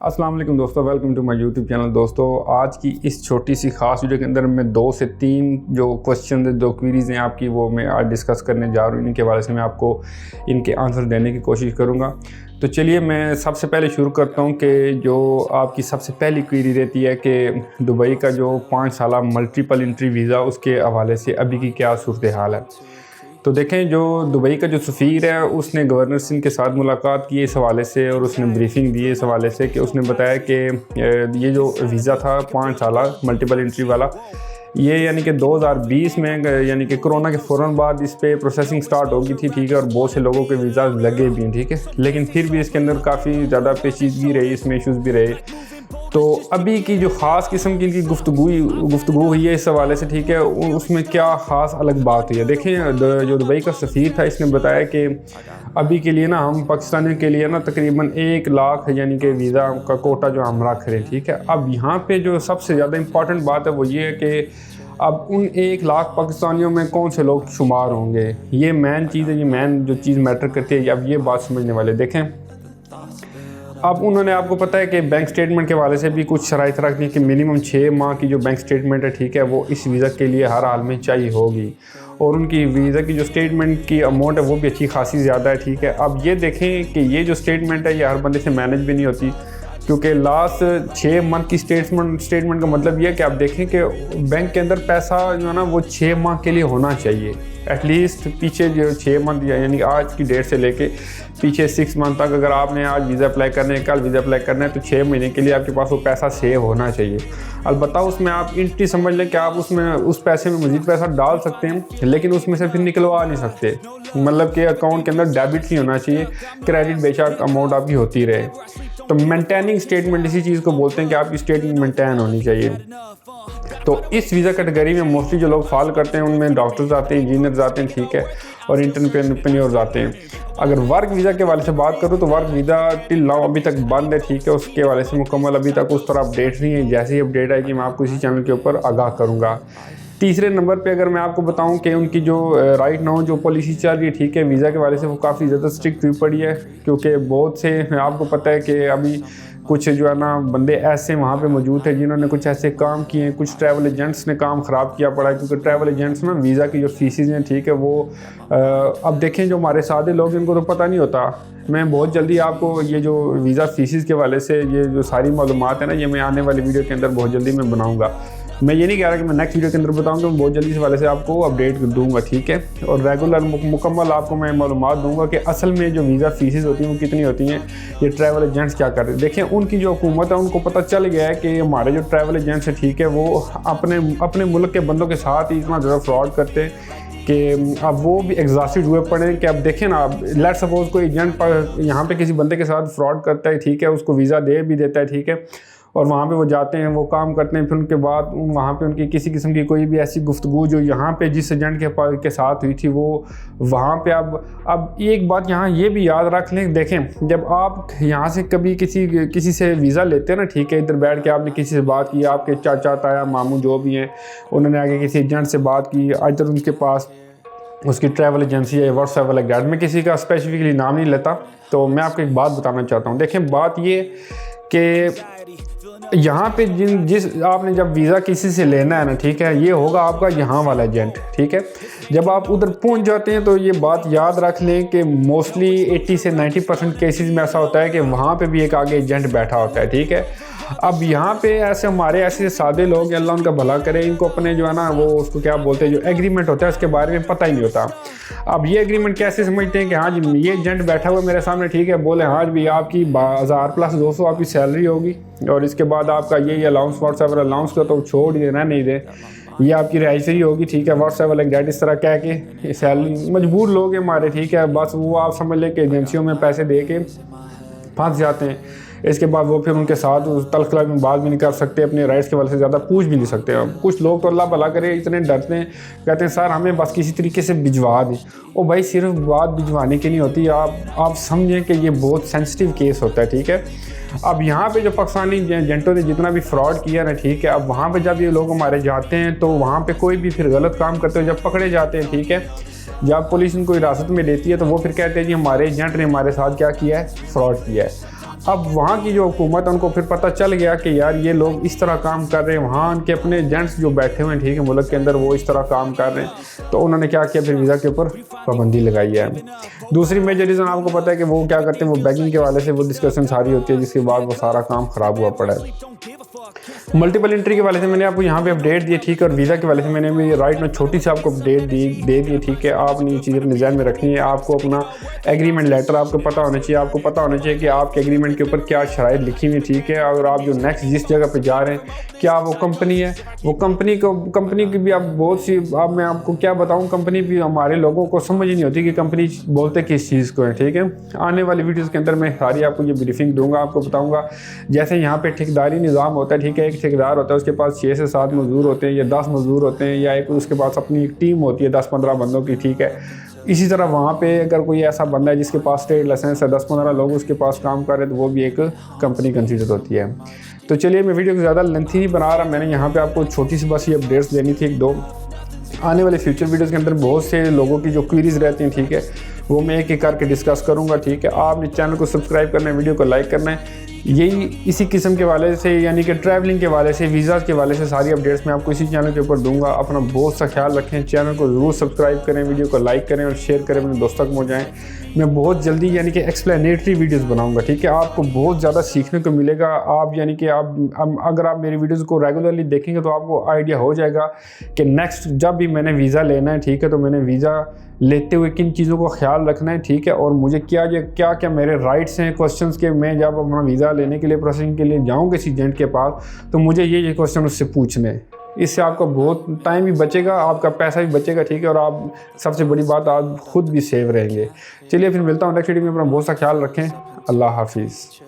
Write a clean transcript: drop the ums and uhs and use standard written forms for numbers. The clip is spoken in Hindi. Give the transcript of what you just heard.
अस्सलाम वालेकुम दोस्तों, welcome to my YouTube channel. दोस्तों, आज की इस छोटी सी ख़ास वीडियो के अंदर मैं 2 से 3 जो क्वेश्चन है, 2 क्वीरीज़ हैं आपकी, वो मैं आज डिस्कस करने जा रहा हूँ। इनके हवाले से मैं आपको इनके आंसर देने की कोशिश करूँगा। तो चलिए मैं सबसे पहले शुरू करता हूँ कि जो आपकी सबसे पहली क्वीरी रहती है कि दुबई का जो 5 साला मल्टीपल एंट्री वीज़ा, उसके हवाले से अभी की क्या सूरत हाल है। तो देखें, जो दुबई का जो सफ़ीर है उसने गवर्नर सिंह के साथ मुलाकात की इस हवाले से, और उसने ब्रीफिंग दी इस हवाले से कि उसने बताया कि ये जो वीज़ा था 5 साला मल्टीपल एंट्री वाला, ये यानी कि 2020 में यानी कि कोरोना के फ़ौरन बाद इस पे प्रोसेसिंग स्टार्ट होगी थी, ठीक है, और बहुत से लोगों के वीज़ा लगे भी हैं, ठीक है, लेकिन फिर भी इसके अंदर काफ़ी ज़्यादा पेचीदगी रही, इसमें इशूज़ भी रहे। तो अभी की जो ख़ास किस्म की इनकी गुफ्तगू हुई है इस हवाले से, ठीक है, उसमें क्या ख़ास अलग बात हुई है। देखें, जो दुबई का सफ़ीर था इसने बताया कि अभी के लिए ना हम पाकिस्तानियों के लिए ना तकरीबन 1 लाख यानी कि वीज़ा का कोटा जो हम रख रहे हैं, ठीक है। अब यहाँ पे जो सबसे ज़्यादा इम्पॉर्टेंट बात है वो ये है कि अब उन 1 लाख पाकिस्तानियों में कौन से लोग शुमार होंगे, ये मेन चीज़ है, ये मेन जो चीज़ मैटर करती है। अब ये बात समझने वाले देखें, अब उन्होंने, आपको पता है कि बैंक स्टेटमेंट के हवाले से भी कुछ शराइत रख दी कि मिनिमम 6 माह की जो बैंक स्टेटमेंट है, ठीक है, वो इस वीज़ा के लिए हर हाल में चाहिए होगी, और उनकी वीज़ा की जो स्टेटमेंट की अमाउंट है वो भी अच्छी खासी ज़्यादा है, ठीक है। अब ये देखें कि ये जो स्टेटमेंट है ये हर बंदे से मैनेज भी नहीं होती, क्योंकि लास्ट 6 मंथ की स्टेटमेंट का मतलब ये है कि आप देखें कि बैंक के अंदर पैसा जो है ना वो 6 माह के लिए होना चाहिए एटलीस्ट। पीछे जो 6 मंथ यानी आज की डेट से लेके पीछे 6 मंथ तक, अगर आपने आज वीज़ा अप्लाई करना है, कल वीज़ा अप्लाई करना है, तो 6 महीने के लिए आपके पास वो पैसा सेव होना चाहिए। अलबत्ता उसमें आप एंट्री समझ लें कि आप उसमें उस पैसे में मज़ीद पैसा डाल सकते हैं, लेकिन उसमें से फिर निकलवा नहीं सकते, मतलब कि अकाउंट के अंदर डेबिट नहीं होना चाहिए, क्रेडिट बेशक अमाउंट आपकी होती रहे। तो मेंटेनिंग स्टेटमेंट इसी चीज़ को बोलते हैं कि आपकी स्टेटमेंट मेंटेन होनी चाहिए। तो इस वीज़ा कैटेगरी में मोस्टली जो लोग फॉल करते हैं उनमें डॉक्टर्स आते हैं, इंजीनियर्स आते हैं, ठीक है, और एंटरप्रेन्योर्स आते हैं। अगर वर्क वीज़ा के हवाले से बात करूँ तो वर्क वीज़ा टिल नाउ अभी तक बंद है, ठीक है, उसके हवाले से मुकम्मल अभी तक उस तरह अपडेट नहीं है। जैसे ही अपडेट आएगी मैं आपको इसी चैनल के ऊपर आगाह करूँगा। तीसरे नंबर पे अगर मैं आपको बताऊं कि उनकी जो राइट नाउ जो पॉलिसी चल रही है, ठीक है, वीज़ा के हवाले से, वो काफ़ी ज़्यादा स्ट्रिक्ट हुई पड़ी है, क्योंकि बहुत से, आपको पता है कि अभी कुछ जो है ना बंदे ऐसे वहाँ पे मौजूद थे जिन्होंने कुछ ऐसे काम किए हैं, कुछ ट्रैवल एजेंट्स ने काम ख़राब किया पड़ा है, क्योंकि ट्रैवल एजेंट्स ना वीज़ा की जो फीसेज हैं, ठीक है, वो अब देखें जो हमारे सादे लोग इनको तो पता नहीं होता। मैं बहुत जल्दी आपको ये जो वीज़ा फीसेज के हवाले से ये जो सारी मालूमात है ना, ये मैं आने वाली वीडियो के अंदर बहुत जल्दी मैं बनाऊँगा। मैं ये नहीं कह रहा कि मैं नेक्स्ट वीडियो के अंदर बताऊंगा, मैं बहुत जल्दी इस वाले से आपको अपडेट दूंगा, ठीक है, और रेगुलर मुकम्मल आपको मैं मालूमात दूंगा कि असल में जो वीज़ा फीसेस होती हैं वो कितनी होती हैं, ये ट्रैवल एजेंट्स क्या कर रहे हैं। देखें, उनकी जो हुकूमत है उनको पता चल गया है कि हमारे जो ट्रैवल एजेंट्स हैं, ठीक है, वो अपने मुल्क के बंदों के साथ ही इतना ज़्यादा फ्रॉड करते हैं कि अब वो भी एग्जॉस्टेड हुए पड़े कि अब देखें ना, अब लेट सपोज कोई एजेंट यहाँ पे किसी बंदे के साथ फ्रॉड करता है, ठीक है, उसको वीज़ा दे भी देता है, ठीक है, और वहाँ पे वो जाते हैं, वो काम करते हैं, फिर उनके बाद वहाँ पे उनकी किसी किस्म की कोई भी ऐसी गुफ्तगू जो यहाँ पे जिस एजेंट के साथ हुई थी, वो वहाँ पे अब एक बात यहाँ ये भी याद रख लें। देखें, जब आप यहाँ से कभी किसी से वीज़ा लेते हैं ना, ठीक है, इधर बैठ के आपने किसी से बात की, आपके चाचा ताया मामू जो भी हैं, उन्होंने आगे किसी एजेंट से बात की, इधर उनके पास उसकी ट्रैवल एजेंसी है, व्हाट्सएप लाइक दैट, मैं किसी का स्पेसिफिकली नाम नहीं लेता। तो मैं आपको एक बात बताना चाहता हूँ। देखें, बात ये कि यहाँ पे जिस आपने जब वीज़ा किसी से लेना है ना, ठीक है, ये होगा आपका यहाँ वाला एजेंट, ठीक है। जब आप उधर पहुँच जाते हैं तो ये बात याद रख लें कि मोस्टली 80 से 90% केसेस में ऐसा होता है कि वहाँ पे भी एक आगे एजेंट बैठा होता है, ठीक है। अब यहाँ पे ऐसे हमारे ऐसे सादे लोग, अल्लाह उनका भला करे, इनको अपने जो है ना वो उसको क्या बोलते हैं, जो एग्रीमेंट होता है उसके बारे में पता ही नहीं होता। अब ये एग्रीमेंट कैसे समझते हैं कि हाँ जी ये एजेंट बैठा हुआ मेरे सामने, ठीक है, बोले हाँ जी आपकी 1000 प्लस 200 आपकी सैलरी होगी, और इसके बाद आपका ये अलाउंस व्हाट्सएवर अलाउंस का तो छोड़ ही देना नहीं दे, ये आपकी रिहाइशरी होगी, ठीक है, व्हाट्सएप लाइक दैट, इस तरह कह के सैलरी, मजबूर लोग हैं हमारे, ठीक है, बस वो आप समझ लें कि एजेंसियों में पैसे दे के फंस जाते हैं। इसके बाद वो फिर उनके साथ तल्ख तलाक में बात भी नहीं कर सकते, अपने राइट्स के वजह से ज़्यादा पूछ भी नहीं सकते। कुछ लोग तो अल्लाह भला करे इतने डरते हैं, कहते हैं सर हमें बस किसी तरीके से भिजवा दें। ओ भाई, सिर्फ बात भिजवाने की नहीं होती, आप समझें कि ये बहुत सेंसिटिव केस होता है, ठीक है। अब यहाँ पे जो पाकिस्तानी एजेंटों ने जितना भी फ्रॉड किया ना, ठीक है, अब वहाँ पे जब ये लोग हमारे जाते हैं तो वहाँ पे कोई भी फिर गलत काम करते हैं, जब पकड़े जाते हैं, ठीक है, जब पुलिस इनको हिरासत में लेती है तो वो फिर कहते हैं जी हमारे एजेंट ने हमारे साथ क्या किया है, फ्रॉड किया है। अब वहाँ की जो हुकूमत है उनको फिर पता चल गया कि यार ये लोग इस तरह काम कर रहे हैं, वहाँ उनके अपने एजेंट्स जो बैठे हुए हैं ठीक है मुल्क के अंदर वो इस तरह काम कर रहे हैं, तो उन्होंने क्या किया फिर वीज़ा के ऊपर पाबंदी लगाई है। दूसरी मेजर रीज़न आपको पता है कि वो क्या करते हैं, वो बैगिंग के वाले से वो डिस्कशन सारी होती है जिसके बाद वो सारा काम ख़राब हुआ पड़ा है। मल्टीपल एंट्री के वाले से मैंने आपको यहाँ पे अपडेट दी ठीक है, और वीज़ा के वाले से मैंने भी राइट में छोटी सी आपको अपडेट दे दी ठीक है। आपने ये चीज़ें अपने ज़हन में रखनी है, आपको अपना एग्रीमेंट लेटर आपको पता होना चाहिए, आपको पता होना चाहिए कि आपके एग्रीमेंट के ऊपर क्या शराइत लिखी हुई ठीक है। और आप जो नेक्स्ट जिस जगह पे जा रहे हैं क्या वो कंपनी है, वो कंपनी की भी आप बहुत सी, अब मैं आपको क्या बताऊँ, कंपनी भी हमारे लोगों को समझ ही नहीं होती कि कंपनी बोलते किस चीज़ को है ठीक है। आने वाली वीडियोज़ के अंदर मैं सारी आपको ये ब्रीफिंग दूँगा, आपको बताऊँगा जैसे यहाँ पे ठेकेदारी निज़ाम होता है ठीक है। एक ठेकेदार होता है उसके पास 6 से 7 मजदूर होते हैं या 10 मजदूर होते हैं, या एक उसके पास अपनी एक टीम होती है 10-15 बंदों की ठीक है। इसी तरह वहाँ पे अगर कोई ऐसा बंदा है जिसके पास ट्रेड लाइसेंस है, 10-15 लोग उसके पास काम कर रहे हैं, तो वो भी एक कंपनी कंसीडर होती है। तो चलिए मैं वीडियो को ज़्यादा लेंथी नहीं बना रहा, मैंने यहाँ पे आपको छोटी सी बस ये अपडेट्स देनी थी एक दो। आने वाले फ्यूचर वीडियोज़ के अंदर बहुत से लोगों की जो क्वेरीज़ रहती हैं ठीक है वो मैं एक एक करके डिस्कस करूँगा ठीक है। आपने चैनल को सब्सक्राइब करना है, वीडियो को लाइक करना है। यही इसी किस्म के वाले से यानी कि ट्रैवलिंग के वाले से, वीज़ा के वाले से सारी अपडेट्स मैं आपको इसी चैनल के ऊपर दूंगा। अपना बहुत सा ख्याल रखें, चैनल को ज़रूर सब्सक्राइब करें, वीडियो को लाइक करें और शेयर करें, अपने दोस्तों तक पहुँचाएँ। मैं बहुत जल्दी यानी कि एक्सप्लेनेटरी वीडियोस बनाऊंगा ठीक है, आपको बहुत ज़्यादा सीखने को मिलेगा। आप यानी कि आप अगर आप मेरी वीडियोस को रेगुलरली देखेंगे तो आपको आइडिया हो जाएगा कि नेक्स्ट जब भी मैंने वीज़ा लेना है ठीक है, तो मैंने वीज़ा लेते हुए किन चीज़ों को ख्याल रखना है ठीक है, और मुझे क्या मेरे राइट्स हैं क्वेश्चंस के। मैं जब अपना वीज़ा लेने के लिए प्रोसेसिंग के लिए जाऊँ किसी एजेंट के पास तो मुझे ये क्वेश्चन उससे पूछने हैं। इससे आपका बहुत टाइम भी बचेगा, आपका पैसा भी बचेगा ठीक है, और आप सबसे बड़ी बात आप खुद भी सेव रहेंगे। चलिए फिर मिलता हूँ नेक्स्ट वीडियो में, अपना बहुत सा ख्याल रखें। अल्लाह हाफिज़।